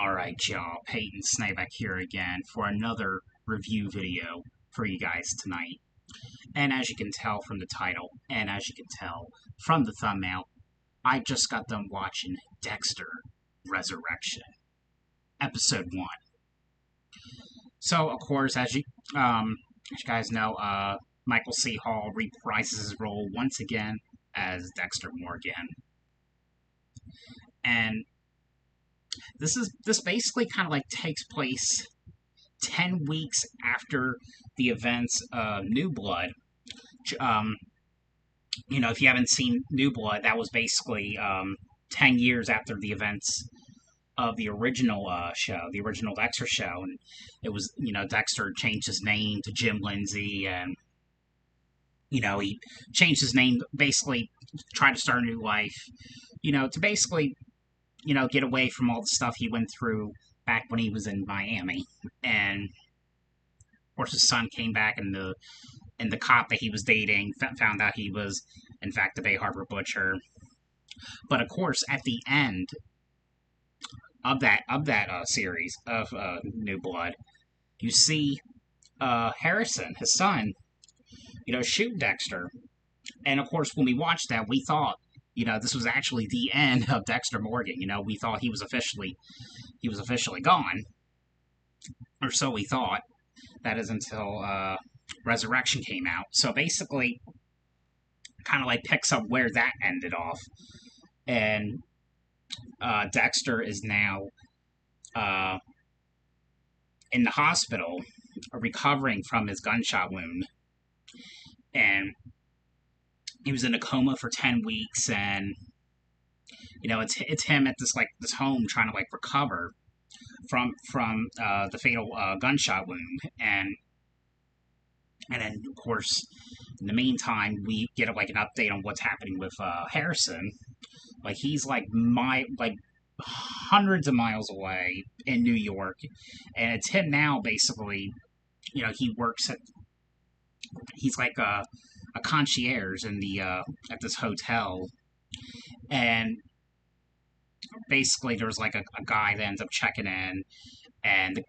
Alright, y'all, Peyton Snakeback here again for another review video for you guys tonight. And as you can tell from the title, and as you can tell from the thumbnail, I just got done watching Dexter Resurrection, Episode 1. So, of course, as you guys know, Michael C. Hall reprises his role once again as Dexter Morgan. And this basically kind of like takes place 10 weeks after the events of New Blood. If you haven't seen New Blood, that was basically 10 years after the events of the original show, the original Dexter show. And it was, Dexter changed his name to Jim Lindsay, and, he changed his name, basically tried to start a new life, to basically get away from all the stuff he went through back when he was in Miami. And of course, his son came back, and the cop that he was dating found out he was, in fact, the Bay Harbor Butcher. But of course, at the end of that series of New Blood, you see Harrison, his son, shoot Dexter. And of course, when we watched that, we thought, this was actually the end of Dexter Morgan. We thought he was officially gone, or so we thought. That is until Resurrection came out. So basically, kind of like picks up where that ended off, and Dexter is now in the hospital, recovering from his gunshot wound, and he was in a coma for 10 weeks, and it's him at this home trying to recover from the fatal gunshot wound, and then of course in the meantime we get an update on what's happening with Harrison. He's hundreds of miles away in New York, and it's him now basically. He works he's like a concierge in the at this hotel, and basically there's a guy that ends up checking in, and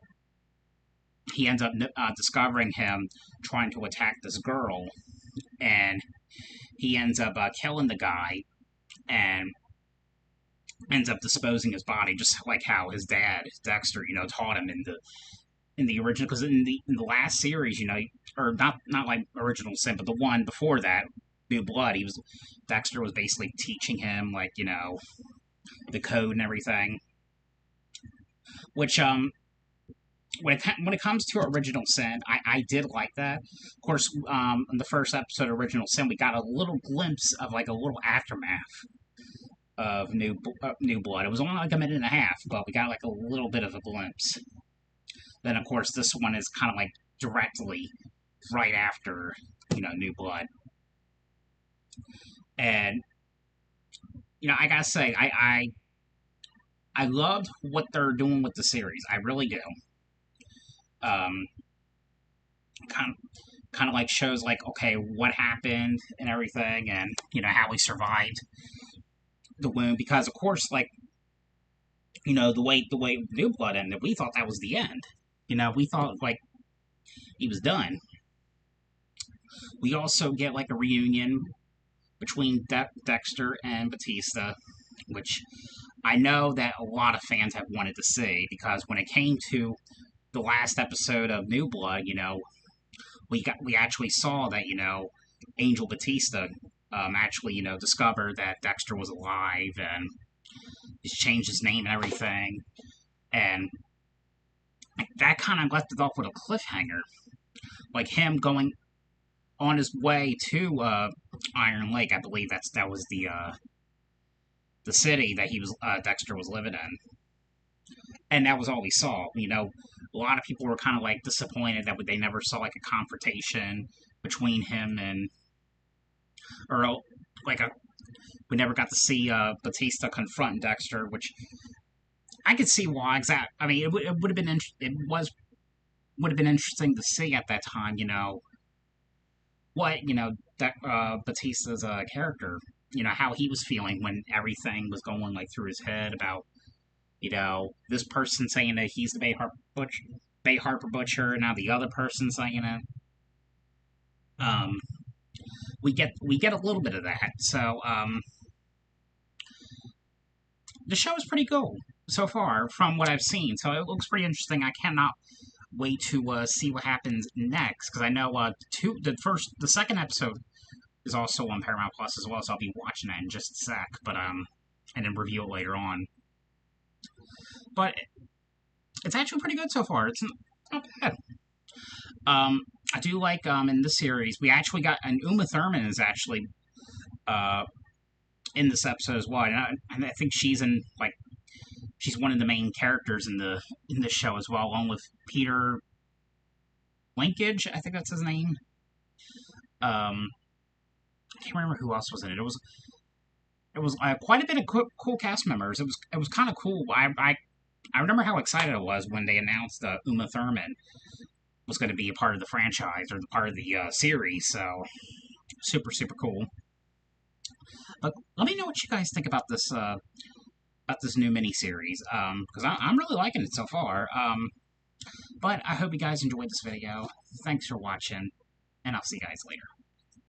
he ends up discovering him trying to attack this girl, and he ends up killing the guy and ends up disposing his body, just like how his dad Dexter taught him in the original, because in the last series, or not like Original Sin, but the one before that, New Blood, Dexter was basically teaching him the code and everything. Which when it comes to Original Sin, I did like that. Of course, in the first episode of Original Sin, we got a little glimpse of a little aftermath of New Blood. It was only a minute and a half, but we got a little bit of a glimpse. Then, of course, this one is kind of directly right after, New Blood. And, I gotta say, I loved what they're doing with the series. I really do. Kind of shows okay, what happened and everything, and, how he survived the wound. Because, of course, the way New Blood ended, we thought that was the end. We thought, he was done. We also get, a reunion between Dexter and Batista, which I know that a lot of fans have wanted to see, because when it came to the last episode of New Blood, we actually saw that, Angel Batista actually, discovered that Dexter was alive, and he's changed his name and everything, and that kind of left it off with a cliffhanger. Him going on his way to Iron Lake, I believe that was the city that Dexter was living in, and that was all we saw. A lot of people were kind of disappointed that they never saw a confrontation between him and, or we never got to see Batista confront Dexter, which I could see why. I mean, it would have been would have been interesting to see at that time. What Batista's character, how he was feeling when everything was going through his head about You know, this person saying that he's the Bay Harper Butcher, now the other person saying it. Um, we get a little bit of that. So the show is pretty cool so far from what I've seen. So it looks pretty interesting. I cannot wait to see what happens next because I know the second episode is also on Paramount Plus as well, so I'll be watching that in just a sec. But and then review it later on. But it's actually pretty good so far. It's not bad. I do like in this series we actually got and Uma Thurman is actually uh in this episode as well, and I think she's one of the main characters in the show as well, along with Peter Linkage. I think that's his name. I can't remember who else was in it. It was quite a bit of cool cast members. It was kind of cool. I remember how excited I was when they announced Uma Thurman was going to be a part of the franchise or part of the series. So super super cool. But let me know what you guys think about this new miniseries because I'm really liking it so far. But I hope you guys enjoyed this video. Thanks for watching, and I'll see you guys later.